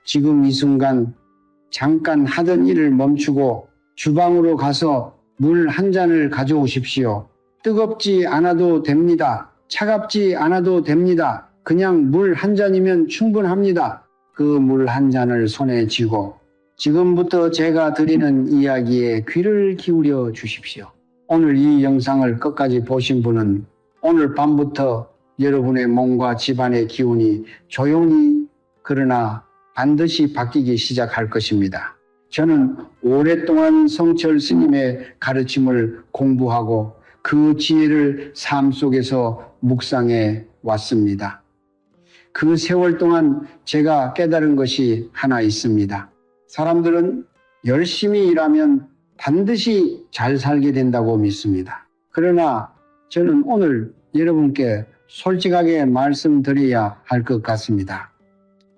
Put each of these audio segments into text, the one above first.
지금 이 순간 잠깐 하던 일을 멈추고 주방으로 가서 물 한 잔을 가져오십시오. 뜨겁지 않아도 됩니다. 차갑지 않아도 됩니다. 그냥 물 한 잔이면 충분합니다. 그 물 한 잔을 손에 쥐고 지금부터 제가 드리는 이야기에 귀를 기울여 주십시오. 오늘 이 영상을 끝까지 보신 분은 오늘 밤부터 여러분의 몸과 집안의 기운이 조용히 그러나 반드시 바뀌기 시작할 것입니다. 저는 오랫동안 성철 스님의 가르침을 공부하고 그 지혜를 삶 속에서 묵상해 왔습니다. 그 세월 동안 제가 깨달은 것이 하나 있습니다. 사람들은 열심히 일하면 반드시 잘 살게 된다고 믿습니다. 그러나 저는 오늘 여러분께 솔직하게 말씀드려야 할 것 같습니다.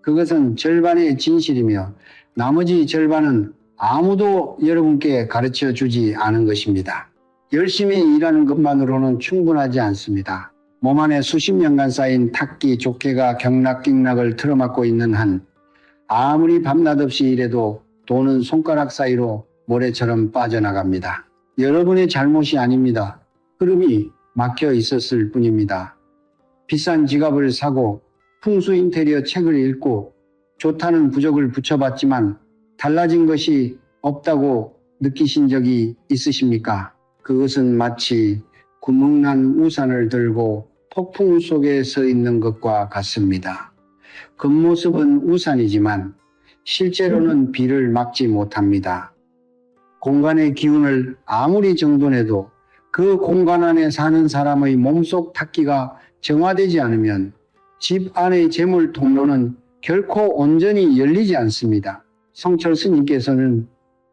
그것은 절반의 진실이며 나머지 절반은 아무도 여러분께 가르쳐 주지 않은 것입니다. 열심히 일하는 것만으로는 충분하지 않습니다. 몸 안에 수십 년간 쌓인 탁기, 족해가 경락경락을 틀어막고 있는 한 아무리 밤낮 없이 일해도 돈은 손가락 사이로 모래처럼 빠져나갑니다. 여러분의 잘못이 아닙니다. 흐름이 막혀 있었을 뿐입니다. 비싼 지갑을 사고 풍수 인테리어 책을 읽고 좋다는 부적을 붙여봤지만 달라진 것이 없다고 느끼신 적이 있으십니까? 그것은 마치 구멍난 우산을 들고 폭풍 속에 서 있는 것과 같습니다. 겉모습은 우산이지만 실제로는 비를 막지 못합니다. 공간의 기운을 아무리 정돈해도 그 공간 안에 사는 사람의 몸속 탁기가 정화되지 않으면 집 안의 재물 통로는 결코 온전히 열리지 않습니다. 성철 스님께서는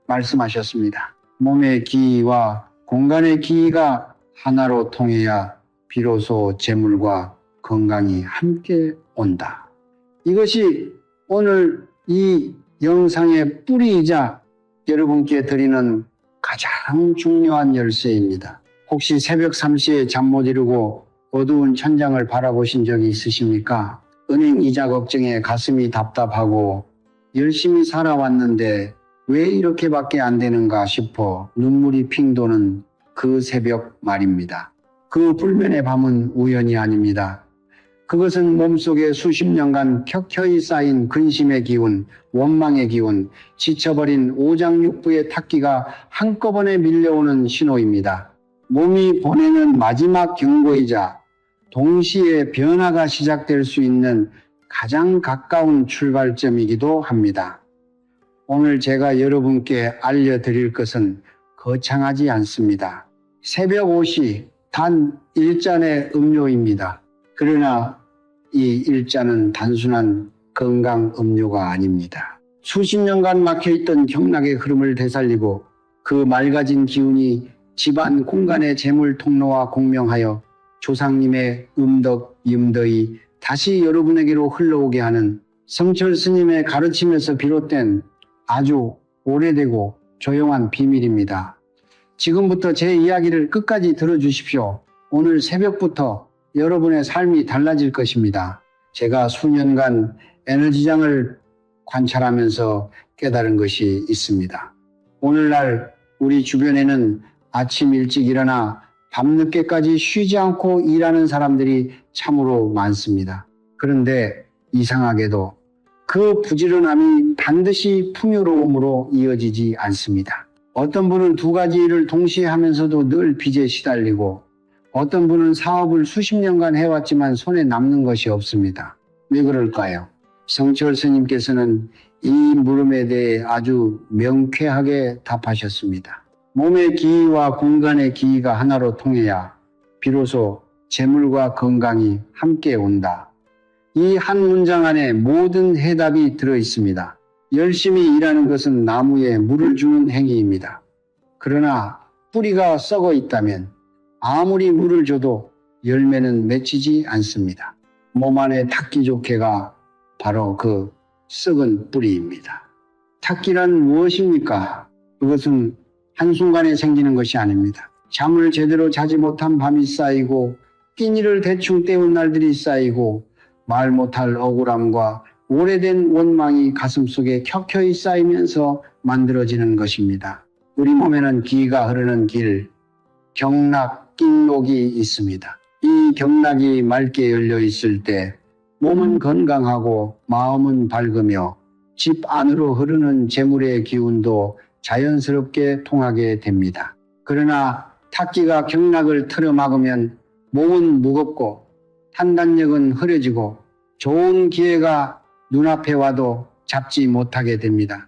말씀하셨습니다. 몸의 기와 공간의 기가 하나로 통해야 비로소 재물과 건강이 함께 온다. 이것이 오늘 이 영상의 뿌리이자 여러분께 드리는 가장 중요한 열쇠입니다. 혹시 새벽 3시에 잠 못 이루고 어두운 천장을 바라보신 적이 있으십니까? 은행 이자 걱정에 가슴이 답답하고 열심히 살아왔는데 왜 이렇게밖에 안 되는가 싶어 눈물이 핑 도는 그 새벽 말입니다. 그 불면의 밤은 우연이 아닙니다. 그것은 몸속에 수십 년간 켜켜이 쌓인 근심의 기운, 원망의 기운, 지쳐버린 오장육부의 탁기가 한꺼번에 밀려오는 신호입니다. 몸이 보내는 마지막 경고이자 동시에 변화가 시작될 수 있는 가장 가까운 출발점이기도 합니다. 오늘 제가 여러분께 알려드릴 것은 거창하지 않습니다. 새벽 5시 단 1잔의 음료입니다. 그러나 이 1잔은 단순한 건강 음료가 아닙니다. 수십 년간 막혀있던 경락의 흐름을 되살리고 그 맑아진 기운이 집안 공간의 재물 통로와 공명하여 조상님의 음덕, 임덕이 다시 여러분에게로 흘러오게 하는 성철 스님의 가르침에서 비롯된 아주 오래되고 조용한 비밀입니다. 지금부터 제 이야기를 끝까지 들어주십시오. 오늘 새벽부터 여러분의 삶이 달라질 것입니다. 제가 수년간 에너지장을 관찰하면서 깨달은 것이 있습니다. 오늘날 우리 주변에는 아침 일찍 일어나 밤늦게까지 쉬지 않고 일하는 사람들이 참으로 많습니다. 그런데 이상하게도 그 부지런함이 반드시 풍요로움으로 이어지지 않습니다. 어떤 분은 두 가지 일을 동시에 하면서도 늘 빚에 시달리고 어떤 분은 사업을 수십 년간 해왔지만 손에 남는 것이 없습니다. 왜 그럴까요? 성철 스님께서는 이 물음에 대해 아주 명쾌하게 답하셨습니다. 몸의 기와 공간의 기가 하나로 통해야 비로소 재물과 건강이 함께 온다. 이 한 문장 안에 모든 해답이 들어 있습니다. 열심히 일하는 것은 나무에 물을 주는 행위입니다. 그러나 뿌리가 썩어 있다면 아무리 물을 줘도 열매는 맺히지 않습니다. 몸 안의 탁기족해가 바로 그 썩은 뿌리입니다. 탁기란 무엇입니까? 그것은 한순간에 생기는 것이 아닙니다. 잠을 제대로 자지 못한 밤이 쌓이고 끼니를 대충 때운 날들이 쌓이고 말 못할 억울함과 오래된 원망이 가슴속에 켜켜이 쌓이면서 만들어지는 것입니다. 우리 몸에는 기가 흐르는 길, 경락, kinh 목이 있습니다. 이 경락이 맑게 열려 있을 때 몸은 건강하고 마음은 밝으며 집 안으로 흐르는 재물의 기운도 자연스럽게 통하게 됩니다. 그러나 탁기가 경락을 틀어막으면 몸은 무겁고 판단력은 흐려지고 좋은 기회가 눈앞에 와도 잡지 못하게 됩니다.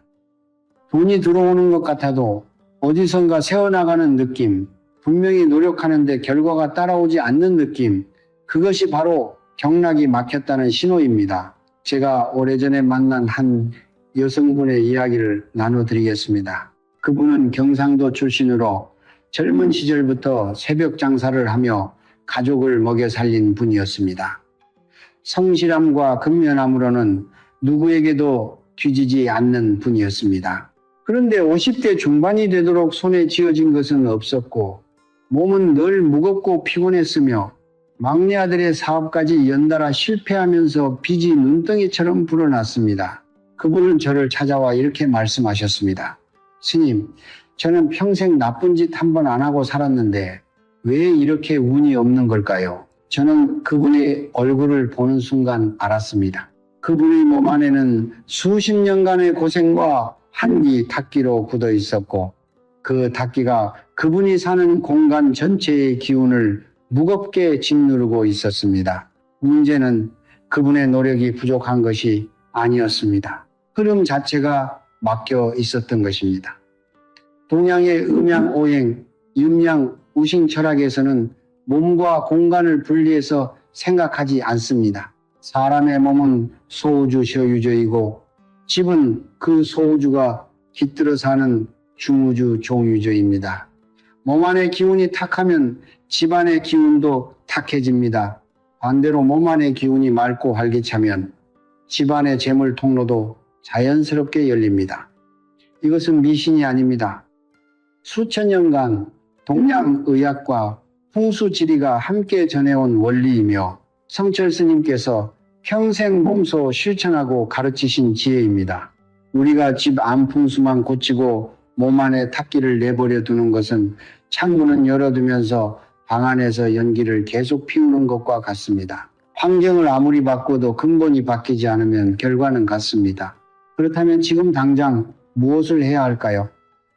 돈이 들어오는 것 같아도 어디선가 새어나가는 느낌, 분명히 노력하는데 결과가 따라오지 않는 느낌, 그것이 바로 경락이 막혔다는 신호입니다. 제가 오래전에 만난 한 여성분의 이야기를 나눠드리겠습니다. 그분은 경상도 출신으로 젊은 시절부터 새벽 장사를 하며 가족을 먹여 살린 분이었습니다. 성실함과 근면함으로는 누구에게도 뒤지지 않는 분이었습니다. 그런데 50대 중반이 되도록 손에 쥐어진 것은 없었고 몸은 늘 무겁고 피곤했으며 막내 아들의 사업까지 연달아 실패하면서 빚이 눈덩이처럼 불어났습니다. 그분은 저를 찾아와 이렇게 말씀하셨습니다. 스님, 저는 평생 나쁜 짓 한 번 안 하고 살았는데 왜 이렇게 운이 없는 걸까요? 저는 그분의 얼굴을 보는 순간 알았습니다. 그분의 몸 안에는 수십 년간의 고생과 한기 탁기로 굳어 있었고 그 탁기가 그분이 사는 공간 전체의 기운을 무겁게 짓누르고 있었습니다. 문제는 그분의 노력이 부족한 것이 아니었습니다. 흐름 자체가 막혀 있었던 것입니다. 동양의 음양오행, 윤양, 우신 철학에서는 몸과 공간을 분리해서 생각하지 않습니다. 사람의 몸은 소우주 서유저이고 집은 그 소우주가 깃들어 사는 중우주 종유저입니다. 몸 안의 기운이 탁하면 집안의 기운도 탁해집니다. 반대로 몸 안의 기운이 맑고 활기차면 집안의 재물 통로도 자연스럽게 열립니다. 이것은 미신이 아닙니다. 수천 년간 동양의학과 풍수지리가 함께 전해온 원리이며 성철 스님께서 평생 몸소 실천하고 가르치신 지혜입니다. 우리가 집 안 풍수만 고치고 몸 안에 탁기를 내버려 두는 것은 창문은 열어두면서 방 안에서 연기를 계속 피우는 것과 같습니다. 환경을 아무리 바꿔도 근본이 바뀌지 않으면 결과는 같습니다. 그렇다면 지금 당장 무엇을 해야 할까요?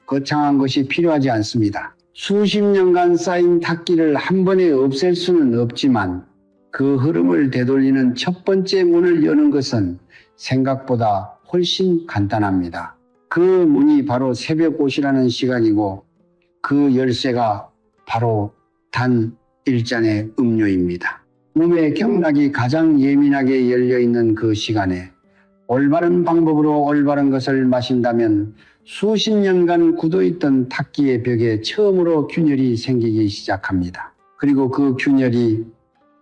거창한 것이 필요하지 않습니다. 수십 년간 쌓인 탁기를 한 번에 없앨 수는 없지만 그 흐름을 되돌리는 첫 번째 문을 여는 것은 생각보다 훨씬 간단합니다. 그 문이 바로 새벽꽃이라는 시간이고 그 열쇠가 바로 단 1잔의 음료입니다. 몸의 경락이 가장 예민하게 열려있는 그 시간에 올바른 방법으로 올바른 것을 마신다면 수십 년간 굳어있던 탁기의 벽에 처음으로 균열이 생기기 시작합니다. 그리고 그 균열이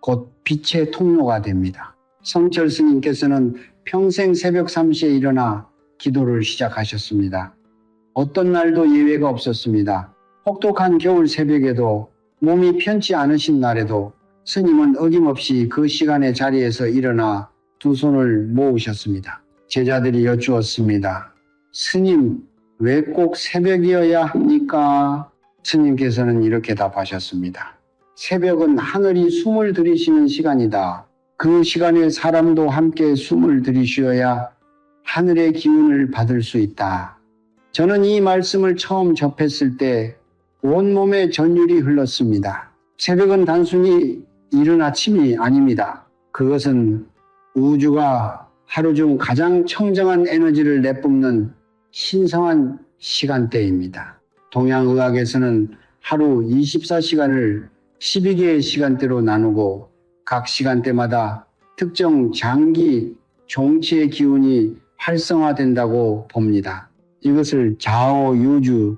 곧 빛의 통로가 됩니다. 성철 스님께서는 평생 새벽 3시에 일어나 기도를 시작하셨습니다. 어떤 날도 예외가 없었습니다. 혹독한 겨울 새벽에도 몸이 편치 않으신 날에도 스님은 어김없이 그 시간의 자리에서 일어나 두 손을 모으셨습니다. 제자들이 여쭈었습니다. 스님, 왜 꼭 새벽이어야 합니까? 스님께서는 이렇게 답하셨습니다. 새벽은 하늘이 숨을 들이쉬는 시간이다. 그 시간에 사람도 함께 숨을 들이쉬어야 하늘의 기운을 받을 수 있다. 저는 이 말씀을 처음 접했을 때 온몸에 전율이 흘렀습니다. 새벽은 단순히 이른 아침이 아닙니다. 그것은 우주가 하루 중 가장 청정한 에너지를 내뿜는 신성한 시간대입니다. 동양의학에서는 하루 24시간을 12개의 시간대로 나누고 각 시간대마다 특정 장기 종치의 기운이 활성화된다고 봅니다. 이것을 자오유주,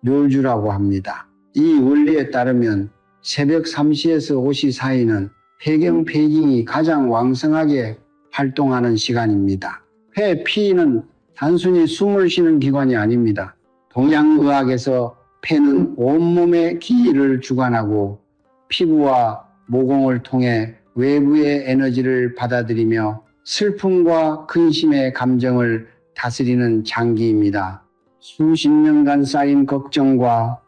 주묘주라고 합니다. 이 원리에 따르면 새벽 3시에서 5시 사이는 폐경, 폐경이 가장 왕성하게 활동하는 시간입니다. 폐, 피는 단순히 숨을 쉬는 기관이 아닙니다. 동양의학에서 폐는 온몸의 기를 주관하고 피부와 모공을 통해 외부의 에너지를 받아들이며 슬픔과 근심의 감정을 다스리는 장기입니다. 수십 년간 쌓인 걱정과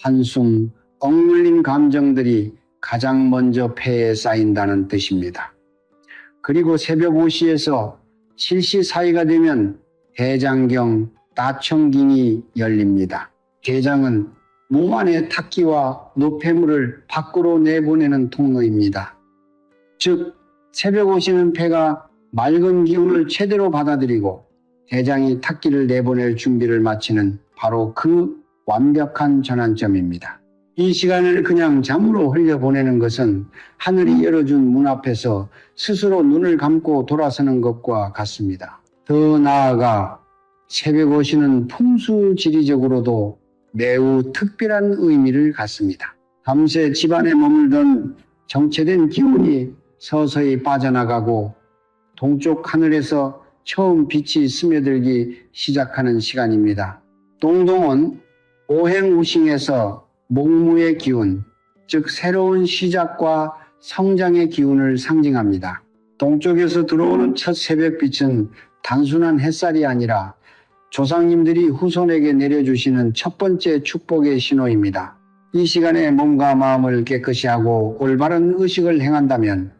한숨, 억눌린 감정들이 가장 먼저 폐에 쌓인다는 뜻입니다. 그리고 새벽 5시에서 7시 사이가 되면 대장경 나청긴이 열립니다. 대장은 몸 안의 탁기와 노폐물을 밖으로 내보내는 통로입니다. 즉 새벽 오시는 폐가 맑은 기운을 최대로 받아들이고 대장이 탁기를 내보낼 준비를 마치는 바로 그 완벽한 전환점입니다. 이 시간을 그냥 잠으로 흘려보내는 것은 하늘이 열어준 문 앞에서 스스로 눈을 감고 돌아서는 것과 같습니다. 더 나아가 새벽 오시는 풍수지리적으로도 매우 특별한 의미를 갖습니다. 밤새 집안에 머물던 정체된 기운이 서서히 빠져나가고 동쪽 하늘에서 처음 빛이 스며들기 시작하는 시간입니다. 동동은 오행우싱에서 목무의 기운, 즉 새로운 시작과 성장의 기운을 상징합니다. 동쪽에서 들어오는 첫 새벽빛은 단순한 햇살이 아니라 조상님들이 후손에게 내려주시는 첫 번째 축복의 신호입니다. 이 시간에 몸과 마음을 깨끗이 하고 올바른 의식을 행한다면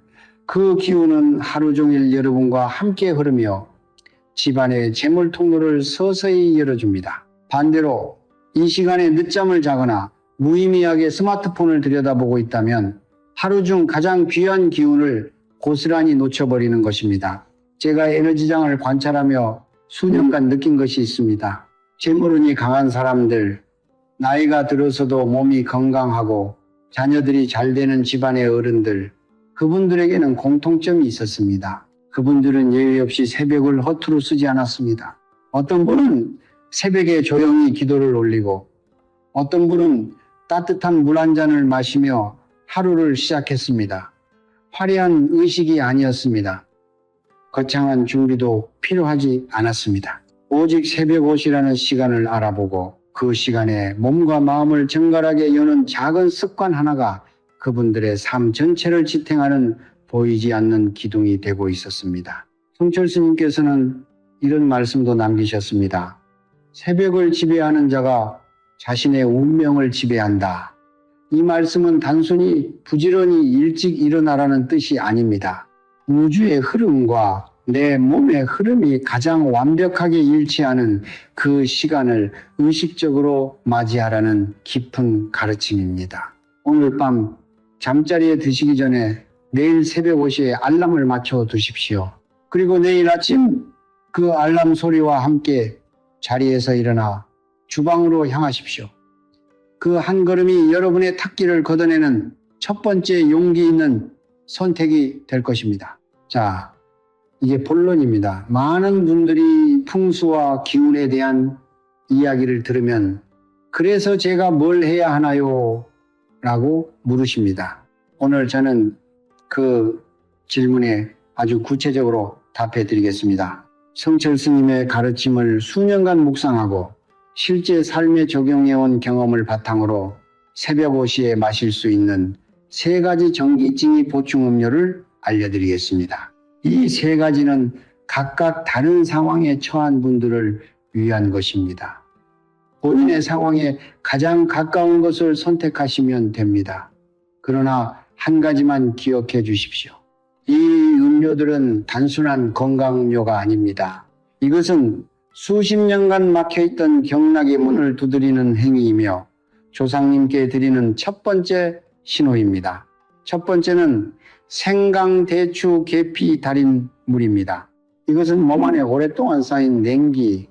그 기운은 하루 종일 여러분과 함께 흐르며 집안의 재물 통로를 서서히 열어줍니다. 반대로 이 시간에 늦잠을 자거나 무의미하게 스마트폰을 들여다보고 있다면 하루 중 가장 귀한 기운을 고스란히 놓쳐버리는 것입니다. 제가 에너지장을 관찰하며 수년간 느낀 것이 있습니다. 재물운이 강한 사람들, 나이가 들어서도 몸이 건강하고 자녀들이 잘 되는 집안의 어른들, 그분들에게는 공통점이 있었습니다. 그분들은 예외 없이 새벽을 허투루 쓰지 않았습니다. 어떤 분은 새벽에 조용히 기도를 올리고 어떤 분은 따뜻한 물 한 잔을 마시며 하루를 시작했습니다. 화려한 의식이 아니었습니다. 거창한 준비도 필요하지 않았습니다. 오직 새벽 5시라는 시간을 알아보고 그 시간에 몸과 마음을 정갈하게 여는 작은 습관 하나가 그분들의 삶 전체를 지탱하는 보이지 않는 기둥이 되고 있었습니다. 성철 스님께서는 이런 말씀도 남기셨습니다. 새벽을 지배하는 자가 자신의 운명을 지배한다. 이 말씀은 단순히 부지런히 일찍 일어나라는 뜻이 아닙니다. 우주의 흐름과 내 몸의 흐름이 가장 완벽하게 일치하는 그 시간을 의식적으로 맞이하라는 깊은 가르침입니다. 오늘 밤 잠자리에 드시기 전에 내일 새벽 5시에 알람을 맞춰 두십시오. 그리고 내일 아침 그 알람 소리와 함께 자리에서 일어나 주방으로 향하십시오. 그 한 걸음이 여러분의 탁기를 걷어내는 첫 번째 용기 있는 선택이 될 것입니다. 자, 이게 본론입니다. 많은 분들이 풍수와 기운에 대한 이야기를 들으면 그래서 제가 뭘 해야 하나요? 라고 물으십니다. 오늘 저는 그 질문에 아주 구체적으로 답해 드리겠습니다. 성철 스님의 가르침을 수년간 묵상하고 실제 삶에 적용해온 경험을 바탕으로 새벽 5시에 마실 수 있는 3가지 전기증이 보충 음료를 알려드리겠습니다. 이 3가지는 각각 다른 상황에 처한 분들을 위한 것입니다. 본인의 상황에 가장 가까운 것을 선택하시면 됩니다. 그러나 한 가지만 기억해 주십시오. 이 음료들은 단순한 건강 음료가 아닙니다. 이것은 수십 년간 막혀있던 경락의 문을 두드리는 행위이며 조상님께 드리는 첫 번째 신호입니다. 첫 번째는 생강, 대추, 계피 달인 물입니다. 이것은 몸 안에 오랫동안 쌓인 냉기,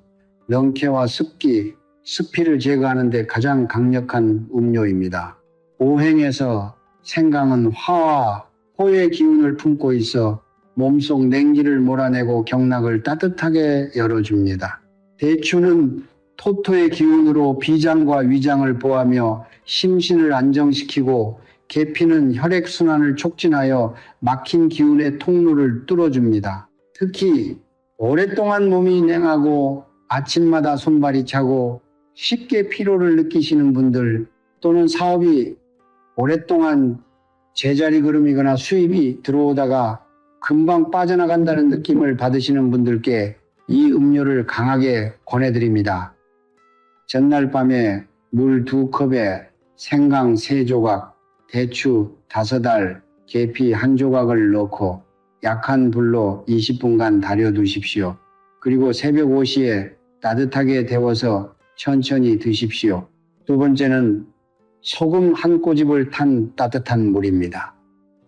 명쾌와 습기, 습기를 제거하는 데 가장 강력한 음료입니다. 오행에서 생강은 화와 호의 기운을 품고 있어 몸속 냉기를 몰아내고 경락을 따뜻하게 열어줍니다. 대추는 토토의 기운으로 비장과 위장을 보하며 심신을 안정시키고 계피는 혈액순환을 촉진하여 막힌 기운의 통로를 뚫어줍니다. 특히 오랫동안 몸이 냉하고 아침마다 손발이 차고 쉽게 피로를 느끼시는 분들 또는 사업이 오랫동안 제자리 걸음이거나 수입이 들어오다가 금방 빠져나간다는 느낌을 받으시는 분들께 이 음료를 강하게 권해드립니다. 전날 밤에 물 2컵에 생강 3조각, 대추 5알, 계피 1조각을 넣고 약한 불로 20분간 달여 두십시오. 그리고 새벽 5시에 따뜻하게 데워서 천천히 드십시오. 두 번째는 소금 한 꼬집을 탄 따뜻한 물입니다.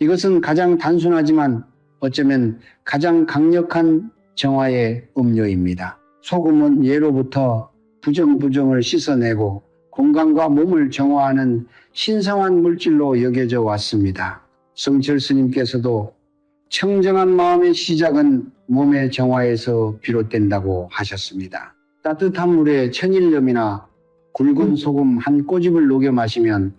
이것은 가장 단순하지만 어쩌면 가장 강력한 정화의 음료입니다. 소금은 예로부터 부정부정을 씻어내고 건강과 몸을 정화하는 신성한 물질로 여겨져 왔습니다. 성철 스님께서도 청정한 마음의 시작은 몸의 정화에서 비롯된다고 하셨습니다. 따뜻한 물에 천일염이나 굵은 소금 한 꼬집을 녹여 마시면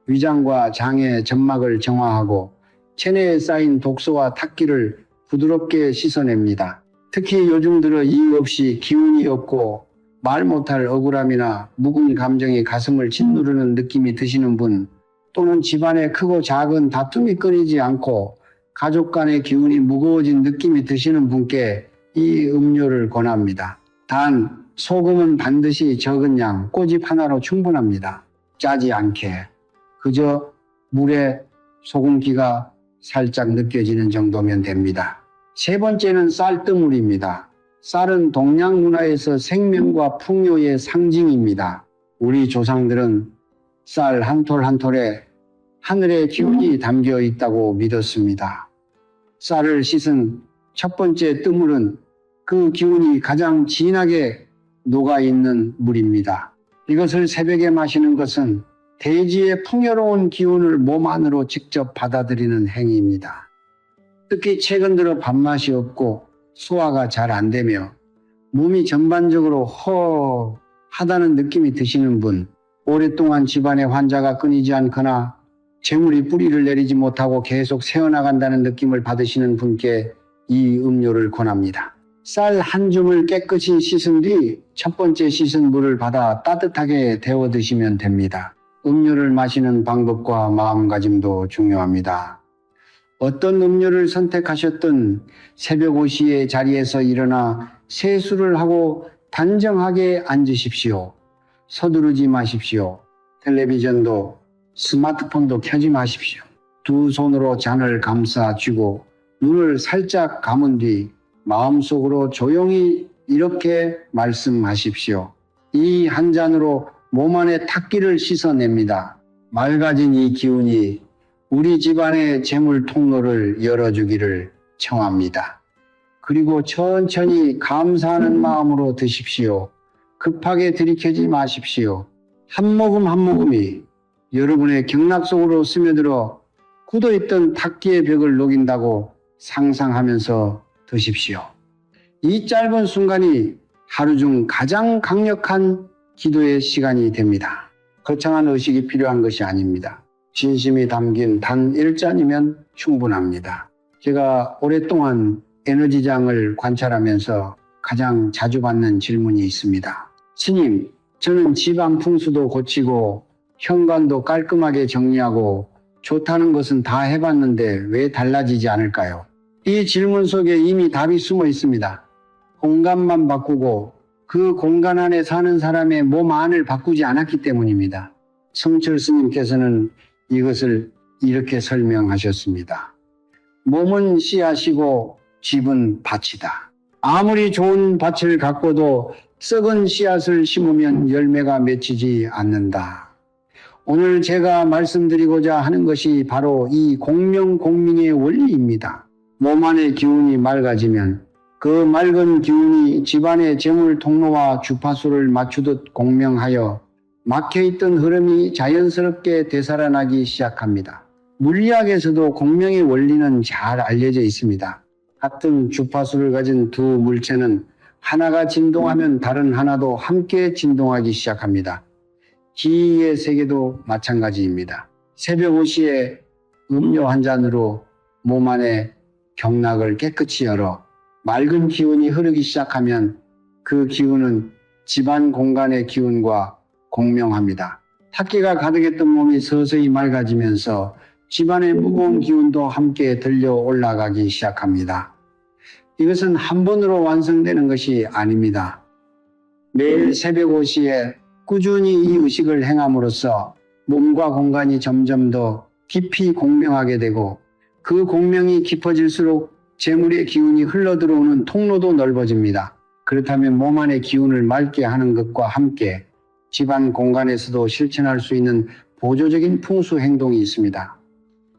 위장과 장의 점막을 정화하고 체내에 쌓인 독소와 탁기를 부드럽게 씻어냅니다. 특히 요즘 들어 이유 없이 기운이 없고 말 못할 억울함이나 묵은 감정이 가슴을 짓누르는 느낌이 드시는 분, 또는 집안에 크고 작은 다툼이 끊이지 않고 가족 간의 기운이 무거워진 느낌이 드시는 분께 이 음료를 권합니다. 단 소금은 반드시 적은 양 꼬집 하나로 충분합니다. 짜지 않게 그저 물에 소금기가 살짝 느껴지는 정도면 됩니다. 세 번째는 쌀뜨물입니다. 쌀은 동양 문화에서 생명과 풍요의 상징입니다. 우리 조상들은 쌀 한 톨 한 톨에 하늘의 기운이 담겨 있다고 믿었습니다. 쌀을 씻은 첫 번째 뜨물은 그 기운이 가장 진하게 녹아있는 물입니다. 이것을 새벽에 마시는 것은 대지의 풍요로운 기운을 몸 안으로 직접 받아들이는 행위입니다. 특히 최근 들어 밥맛이 없고 소화가 잘 안 되며 몸이 전반적으로 허하다는 느낌이 드시는 분, 오랫동안 집안에 환자가 끊이지 않거나 재물이 뿌리를 내리지 못하고 계속 새어나간다는 느낌을 받으시는 분께 이 음료를 권합니다. 쌀 한 줌을 깨끗이 씻은 뒤 첫 번째 씻은 물을 받아 따뜻하게 데워 드시면 됩니다. 음료를 마시는 방법과 마음가짐도 중요합니다. 어떤 음료를 선택하셨든 새벽 5시에 자리에서 일어나 세수를 하고 단정하게 앉으십시오. 서두르지 마십시오. 텔레비전도 스마트폰도 켜지 마십시오. 두 손으로 잔을 감싸 쥐고 눈을 살짝 감은 뒤 마음속으로 조용히 이렇게 말씀하십시오. 이 한 잔으로 몸 안의 탁기를 씻어냅니다. 맑아진 이 기운이 우리 집안의 재물 통로를 열어주기를 청합니다. 그리고 천천히 감사하는 마음으로 드십시오. 급하게 들이켜지 마십시오. 한 모금 한 모금이 여러분의 경락 속으로 스며들어 굳어있던 탁기의 벽을 녹인다고 상상하면서 드십시오. 이 짧은 순간이 하루 중 가장 강력한 기도의 시간이 됩니다. 거창한 의식이 필요한 것이 아닙니다. 진심이 담긴 단 1잔이면 충분합니다. 제가 오랫동안 에너지장을 관찰하면서 가장 자주 받는 질문이 있습니다. 스님, 저는 집안 풍수도 고치고 현관도 깔끔하게 정리하고 좋다는 것은 다 해봤는데 왜 달라지지 않을까요? 이 질문 속에 이미 답이 숨어 있습니다. 공간만 바꾸고 그 공간 안에 사는 사람의 몸 안을 바꾸지 않았기 때문입니다. 성철 스님께서는 이것을 이렇게 설명하셨습니다. 몸은 씨앗이고 집은 밭이다. 아무리 좋은 밭을 가꿔도 썩은 씨앗을 심으면 열매가 맺히지 않는다. 오늘 제가 말씀드리고자 하는 것이 바로 이 공명공명의 원리입니다. 몸 안의 기운이 맑아지면 그 맑은 기운이 집안의 재물 통로와 주파수를 맞추듯 공명하여 막혀있던 흐름이 자연스럽게 되살아나기 시작합니다. 물리학에서도 공명의 원리는 잘 알려져 있습니다. 같은 주파수를 가진 두 물체는 하나가 진동하면 다른 하나도 함께 진동하기 시작합니다. 기의 세계도 마찬가지입니다. 새벽 5시에 음료 한 잔으로 몸 안에 경락을 깨끗이 열어 맑은 기운이 흐르기 시작하면 그 기운은 집안 공간의 기운과 공명합니다. 탁기가 가득했던 몸이 서서히 맑아지면서 집안의 무거운 기운도 함께 들려 올라가기 시작합니다. 이것은 한 번으로 완성되는 것이 아닙니다. 매일 새벽 5시에 꾸준히 이 의식을 행함으로써 몸과 공간이 점점 더 깊이 공명하게 되고 그 공명이 깊어질수록 재물의 기운이 흘러들어오는 통로도 넓어집니다. 그렇다면 몸 안의 기운을 맑게 하는 것과 함께 집안 공간에서도 실천할 수 있는 보조적인 풍수 행동이 있습니다.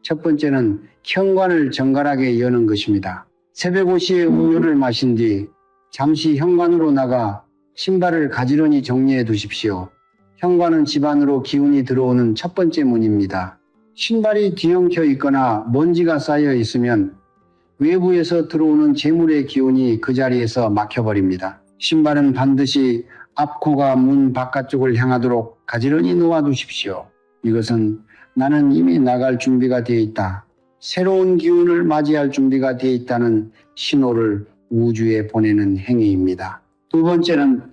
첫 번째는 현관을 정갈하게 여는 것입니다. 새벽 5시에 우유를 마신 뒤 잠시 현관으로 나가 신발을 가지런히 정리해 두십시오. 현관은 집 안으로 기운이 들어오는 첫 번째 문입니다. 신발이 뒤엉켜 있거나 먼지가 쌓여 있으면 외부에서 들어오는 재물의 기운이 그 자리에서 막혀버립니다. 신발은 반드시 앞코가 문 바깥쪽을 향하도록 가지런히 놓아두십시오. 이것은 나는 이미 나갈 준비가 되어 있다. 새로운 기운을 맞이할 준비가 되어 있다는 신호를 우주에 보내는 행위입니다. 두 번째는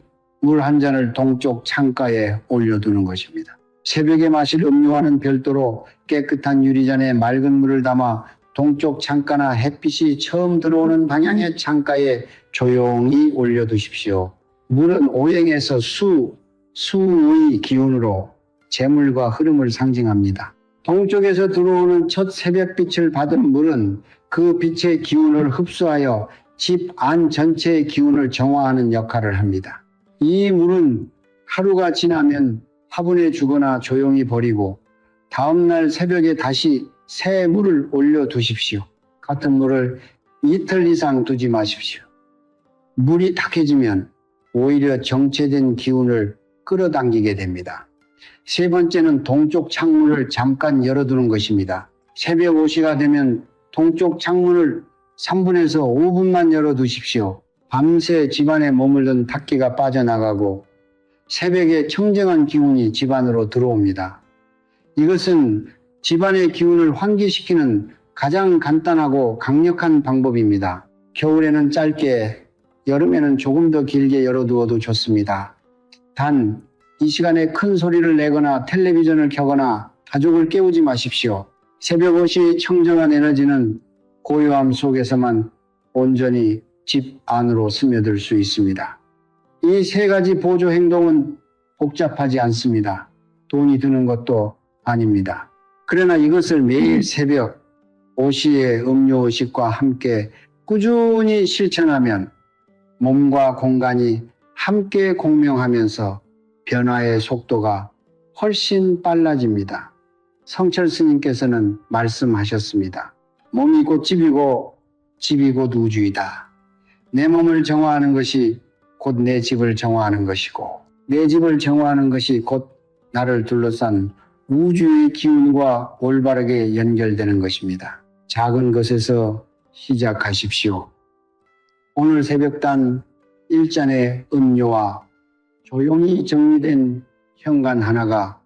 물 한 잔을 동쪽 창가에 올려두는 것입니다. 새벽에 마실 음료와는 별도로 깨끗한 유리잔에 맑은 물을 담아 동쪽 창가나 햇빛이 처음 들어오는 방향의 창가에 조용히 올려두십시오. 물은 오행에서 수의 기운으로 재물과 흐름을 상징합니다. 동쪽에서 들어오는 첫 새벽빛을 받은 물은 그 빛의 기운을 흡수하여 집 안 전체의 기운을 정화하는 역할을 합니다. 이 물은 하루가 지나면 화분에 주거나 조용히 버리고 다음날 새벽에 다시 새 물을 올려두십시오. 같은 물을 이틀 이상 두지 마십시오. 물이 탁해지면 오히려 정체된 기운을 끌어당기게 됩니다. 세 번째는 동쪽 창문을 잠깐 열어두는 것입니다. 새벽 5시가 되면 동쪽 창문을 3분에서 5분만 열어두십시오. 밤새 집안에 머물던 탁기가 빠져나가고 새벽에 청정한 기운이 집안으로 들어옵니다. 이것은 집안의 기운을 환기시키는 가장 간단하고 강력한 방법입니다. 겨울에는 짧게, 여름에는 조금 더 길게 열어두어도 좋습니다. 단, 이 시간에 큰 소리를 내거나 텔레비전을 켜거나 가족을 깨우지 마십시오. 새벽 5시 청정한 에너지는 고요함 속에서만 온전히 집 안으로 스며들 수 있습니다. 이 세 가지 보조 행동은 복잡하지 않습니다. 돈이 드는 것도 아닙니다. 그러나 이것을 매일 새벽 5시에 음료의식과 함께 꾸준히 실천하면 몸과 공간이 함께 공명하면서 변화의 속도가 훨씬 빨라집니다. 성철 스님께서는 말씀하셨습니다. 몸이 곧 집이고 집이 곧 우주이다. 내 몸을 정화하는 것이 곧 내 집을 정화하는 것이고 내 집을 정화하는 것이 곧 나를 둘러싼 우주의 기운과 올바르게 연결되는 것입니다. 작은 것에서 시작하십시오. 오늘 새벽단 1잔의 음료와 조용히 정리된 현관 하나가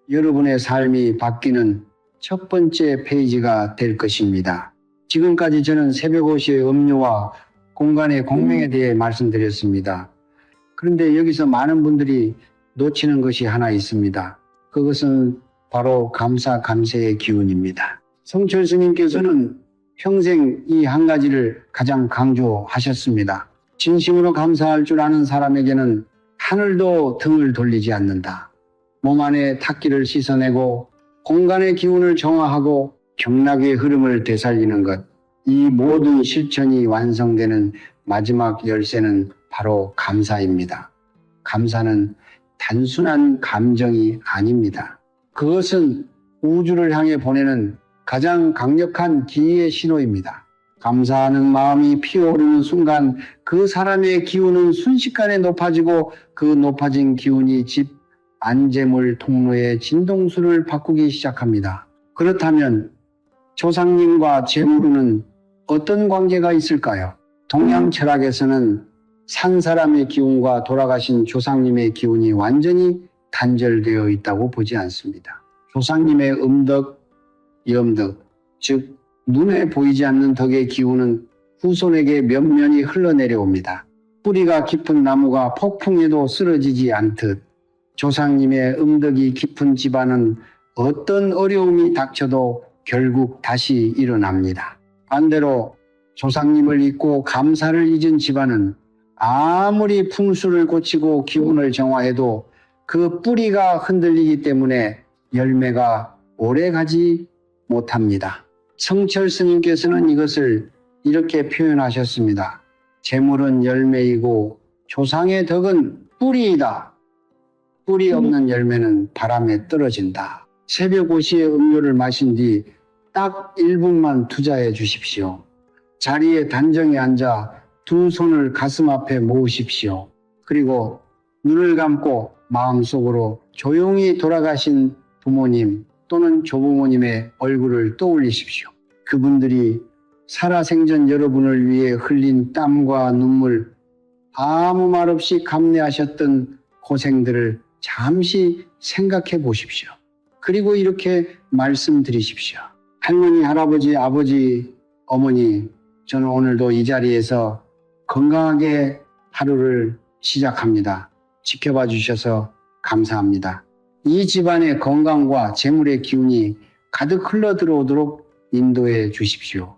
여러분의 삶이 바뀌는 첫 번째 페이지가 될 것입니다. 지금까지 저는 새벽 5시의 음료와 공간의 공명에 대해 말씀드렸습니다. 그런데 여기서 많은 분들이 놓치는 것이 하나 있습니다. 그것은 바로 감사, 감사의 기운입니다. 성철 스님께서는 평생 이 한 가지를 가장 강조하셨습니다. 진심으로 감사할 줄 아는 사람에게는 하늘도 등을 돌리지 않는다. 몸 안에 탁기를 씻어내고 공간의 기운을 정화하고 경락의 흐름을 되살리는 것. 이 모든 실천이 완성되는 마지막 열쇠는 바로 감사입니다. 감사는 단순한 감정이 아닙니다. 그것은 우주를 향해 보내는 가장 강력한 기의 신호입니다. 감사하는 마음이 피어오르는 순간 그 사람의 기운은 순식간에 높아지고 그 높아진 기운이 집 안재물 통로의 진동수를 바꾸기 시작합니다. 그렇다면 조상님과 재물은 어떤 관계가 있을까요? 동양 철학에서는 산 사람의 기운과 돌아가신 조상님의 기운이 완전히 단절되어 있다고 보지 않습니다. 조상님의 음덕, 염덕, 즉 눈에 보이지 않는 덕의 기운은 후손에게 면면히 흘러내려옵니다. 뿌리가 깊은 나무가 폭풍에도 쓰러지지 않듯 조상님의 음덕이 깊은 집안은 어떤 어려움이 닥쳐도 결국 다시 일어납니다. 반대로 조상님을 잊고 감사를 잊은 집안은 아무리 풍수를 고치고 기운을 정화해도 그 뿌리가 흔들리기 때문에 열매가 오래가지 못합니다. 성철 스님께서는 이것을 이렇게 표현하셨습니다. 재물은 열매이고 조상의 덕은 뿌리이다. 뿌리 없는 열매는 바람에 떨어진다. 새벽 5시에 음료를 마신 뒤 딱 1분만 투자해 주십시오. 자리에 단정히 앉아 두 손을 가슴 앞에 모으십시오. 그리고 눈을 감고 마음속으로 조용히 돌아가신 부모님 또는 조부모님의 얼굴을 떠올리십시오. 그분들이 살아생전 여러분을 위해 흘린 땀과 눈물, 아무 말 없이 감내하셨던 고생들을 잠시 생각해 보십시오. 그리고 이렇게 말씀드리십시오. 할머니, 할아버지, 아버지, 어머니, 저는 오늘도 이 자리에서 건강하게 하루를 시작합니다. 지켜봐 주셔서 감사합니다. 이 집안의 건강과 재물의 기운이 가득 흘러 들어오도록 인도해 주십시오.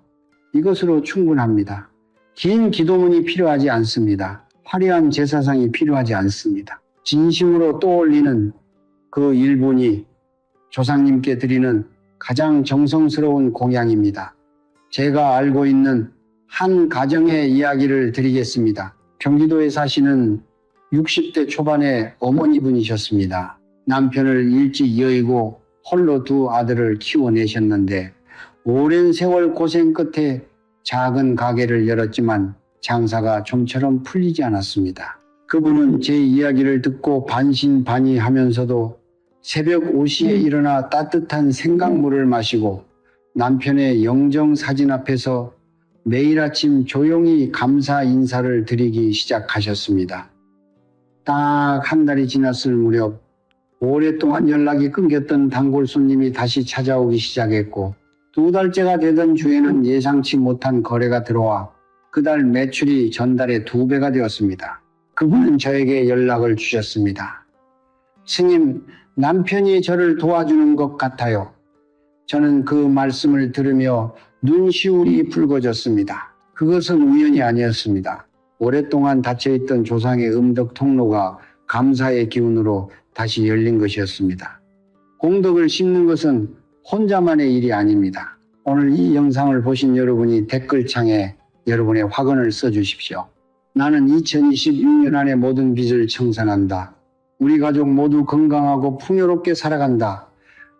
이것으로 충분합니다. 긴 기도문이 필요하지 않습니다. 화려한 제사상이 필요하지 않습니다. 진심으로 떠올리는 그 1분이 조상님께 드리는 가장 정성스러운 공양입니다. 제가 알고 있는 한 가정의 이야기를 드리겠습니다. 경기도에 사시는 60대 초반의 어머니분이셨습니다. 남편을 일찍 여의고 홀로 두 아들을 키워내셨는데 오랜 세월 고생 끝에 작은 가게를 열었지만 장사가 좀처럼 풀리지 않았습니다. 그분은 제 이야기를 듣고 반신반의하면서도 새벽 5시에 일어나 따뜻한 생강물을 마시고 남편의 영정 사진 앞에서 매일 아침 조용히 감사 인사를 드리기 시작하셨습니다. 딱 한 달이 지났을 무렵 오랫동안 연락이 끊겼던 단골 손님이 다시 찾아오기 시작했고 2달째가 되던 주에는 예상치 못한 거래가 들어와 그달 매출이 전달의 2배가 되었습니다. 그분은 저에게 연락을 주셨습니다. 스님, 남편이 저를 도와주는 것 같아요. 저는 그 말씀을 들으며 눈시울이 붉어졌습니다. 그것은 우연이 아니었습니다. 오랫동안 닫혀있던 조상의 음덕 통로가 감사의 기운으로 다시 열린 것이었습니다. 공덕을 심는 것은 혼자만의 일이 아닙니다. 오늘 이 영상을 보신 여러분이 댓글창에 여러분의 화근을 써주십시오. 나는 2026년 안에 모든 빚을 청산한다. 우리 가족 모두 건강하고 풍요롭게 살아간다.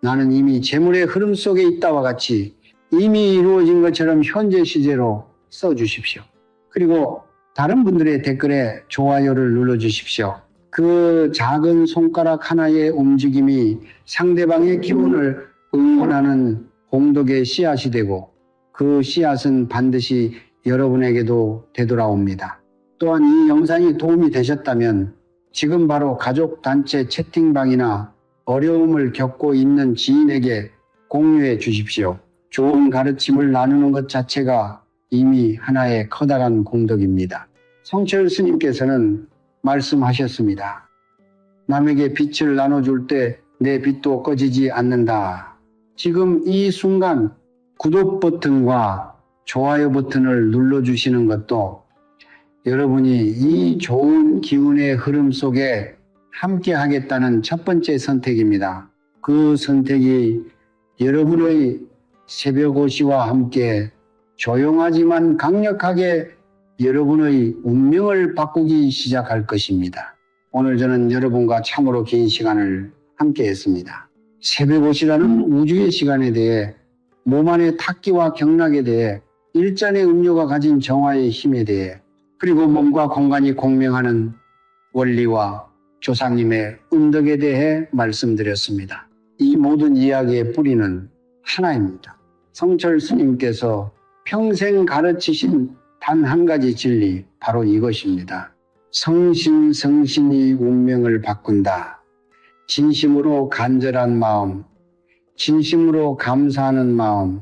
나는 이미 재물의 흐름 속에 있다와 같이 이미 이루어진 것처럼 현재 시제로 써주십시오. 그리고 다른 분들의 댓글에 좋아요를 눌러주십시오. 그 작은 손가락 하나의 움직임이 상대방의 기운을 응원하는 공덕의 씨앗이 되고 그 씨앗은 반드시 여러분에게도 되돌아옵니다. 또한 이 영상이 도움이 되셨다면 지금 바로 가족 단체 채팅방이나 어려움을 겪고 있는 지인에게 공유해 주십시오. 좋은 가르침을 나누는 것 자체가 이미 하나의 커다란 공덕입니다. 성철 스님께서는 말씀하셨습니다. 남에게 빛을 나눠줄 때 내 빛도 꺼지지 않는다. 지금 이 순간 구독 버튼과 좋아요 버튼을 눌러주시는 것도 여러분이 이 좋은 기운의 흐름 속에 함께 하겠다는 첫 번째 선택입니다. 그 선택이 여러분의 새벽 5시와 함께 조용하지만 강력하게 여러분의 운명을 바꾸기 시작할 것입니다. 오늘 저는 여러분과 참으로 긴 시간을 함께 했습니다. 새벽 5시라는 우주의 시간에 대해 몸 안의 탁기와 경락에 대해 일잔의 음료가 가진 정화의 힘에 대해 그리고 몸과 공간이 공명하는 원리와 조상님의 음덕에 대해 말씀드렸습니다. 이 모든 이야기의 뿌리는 하나입니다. 성철 스님께서 평생 가르치신 단 한 가지 진리, 바로 이것입니다. 성신성신이 운명을 바꾼다. 진심으로 간절한 마음, 진심으로 감사하는 마음,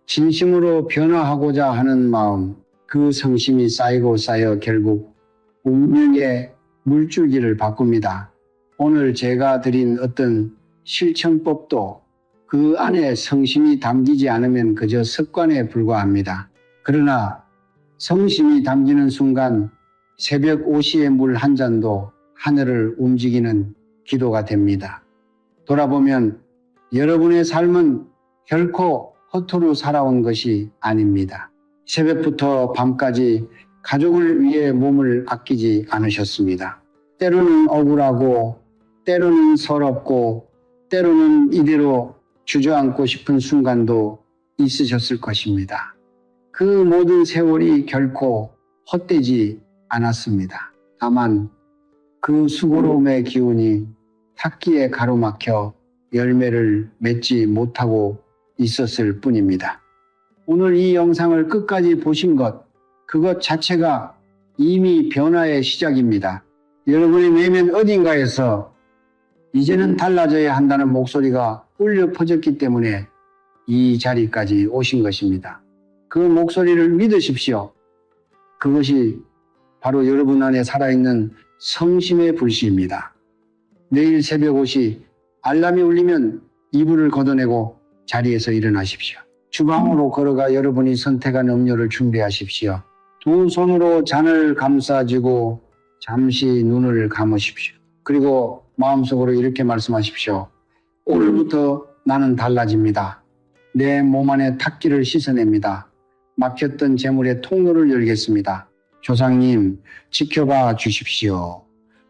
진심으로 변화하고자 하는 마음, 그 성심이 쌓이고 쌓여 결국 운명의 물줄기를 바꿉니다. 오늘 제가 드린 어떤 실천법도 그 안에 성심이 담기지 않으면 그저 습관에 불과합니다. 그러나 성심이 담기는 순간 새벽 5시에 물 한 잔도 하늘을 움직이는 기도가 됩니다. 돌아보면 여러분의 삶은 결코 허투루 살아온 것이 아닙니다. 새벽부터 밤까지 가족을 위해 몸을 아끼지 않으셨습니다. 때로는 억울하고 때로는 서럽고 때로는 이대로 주저앉고 싶은 순간도 있으셨을 것입니다. 그 모든 세월이 결코 헛되지 않았습니다. 다만 그 수고로움의 기운이 탁기에 가로막혀 열매를 맺지 못하고 있었을 뿐입니다. 오늘 이 영상을 끝까지 보신 것, 그것 자체가 이미 변화의 시작입니다. 여러분의 내면 어딘가에서 이제는 달라져야 한다는 목소리가 울려 퍼졌기 때문에 이 자리까지 오신 것입니다. 그 목소리를 믿으십시오. 그것이 바로 여러분 안에 살아있는 성심의 불씨입니다. 내일 새벽 5시 알람이 울리면 이불을 걷어내고 자리에서 일어나십시오. 주방으로 걸어가 여러분이 선택한 음료를 준비하십시오. 두 손으로 잔을 감싸쥐고 잠시 눈을 감으십시오. 그리고 마음속으로 이렇게 말씀하십시오. 오늘부터 나는 달라집니다. 내 몸 안에 탁기를 씻어냅니다. 막혔던 재물의 통로를 열겠습니다. 조상님, 지켜봐 주십시오.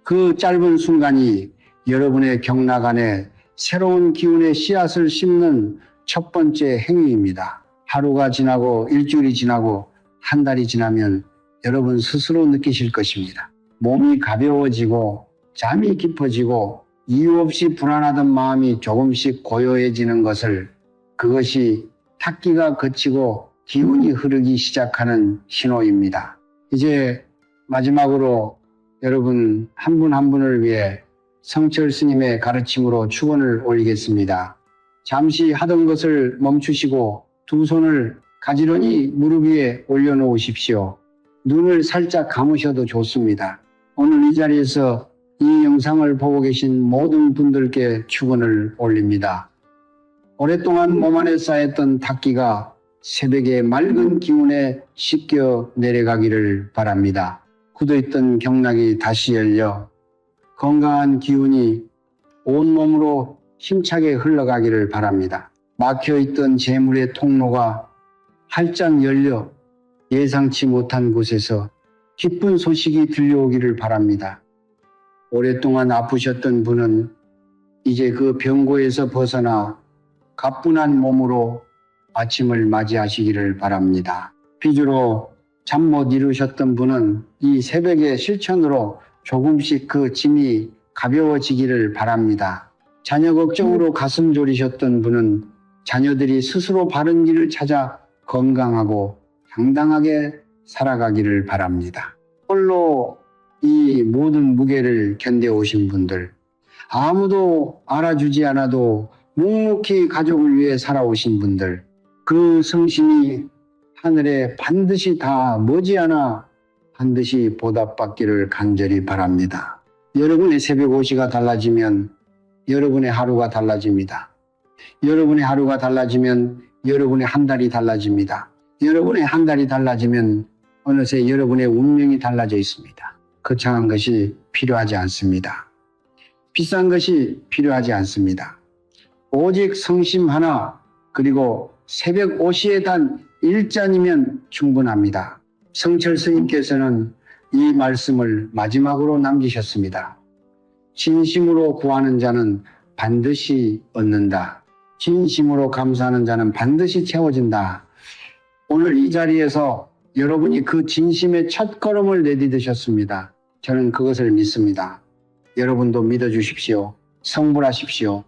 그 짧은 순간이 여러분의 경락 안에 새로운 기운의 씨앗을 심는 첫 번째 행위입니다. 하루가 지나고 일주일이 지나고 한 달이 지나면 여러분 스스로 느끼실 것입니다. 몸이 가벼워지고 잠이 깊어지고 이유 없이 불안하던 마음이 조금씩 고요해지는 것을, 그것이 탁기가 거치고 기운이 흐르기 시작하는 신호입니다. 이제 마지막으로 여러분 한 분 한 분을 위해 성철 스님의 가르침으로 축원을 올리겠습니다. 잠시 하던 것을 멈추시고 두 손을 가지런히 무릎 위에 올려놓으십시오. 눈을 살짝 감으셔도 좋습니다. 오늘 이 자리에서 이 영상을 보고 계신 모든 분들께 축원을 올립니다. 오랫동안 몸 안에 쌓였던 탁기가 새벽의 맑은 기운에 씻겨 내려가기를 바랍니다. 굳어있던 경락이 다시 열려 건강한 기운이 온몸으로 힘차게 흘러가기를 바랍니다. 막혀있던 재물의 통로가 활짝 열려 예상치 못한 곳에서 기쁜 소식이 들려오기를 바랍니다. 오랫동안 아프셨던 분은 이제 그 병고에서 벗어나 가뿐한 몸으로 아침을 맞이하시기를 바랍니다. 빚으로 잠 못 이루셨던 분은 이 새벽의 실천으로 조금씩 그 짐이 가벼워지기를 바랍니다. 자녀 걱정으로 가슴 졸이셨던 분은 자녀들이 스스로 바른 길을 찾아 건강하고 당당하게 살아가기를 바랍니다. 홀로 이 모든 무게를 견뎌오신 분들, 아무도 알아주지 않아도 묵묵히 가족을 위해 살아오신 분들, 그 성심이 하늘에 반드시 다 머지않아 반드시 보답받기를 간절히 바랍니다. 여러분의 새벽 5시가 달라지면 여러분의 하루가 달라집니다. 여러분의 하루가 달라지면 여러분의 한 달이 달라집니다. 여러분의 한 달이 달라지면 어느새 여러분의 운명이 달라져 있습니다. 거창한 것이 필요하지 않습니다. 비싼 것이 필요하지 않습니다. 오직 성심 하나, 그리고 새벽 5시에 단 1잔이면 충분합니다. 성철 스님께서는 이 말씀을 마지막으로 남기셨습니다. 진심으로 구하는 자는 반드시 얻는다. 진심으로 감사하는 자는 반드시 채워진다. 오늘 이 자리에서 여러분이 그 진심의 첫걸음을 내디디셨습니다. 저는 그것을 믿습니다. 여러분도 믿어주십시오. 성불하십시오.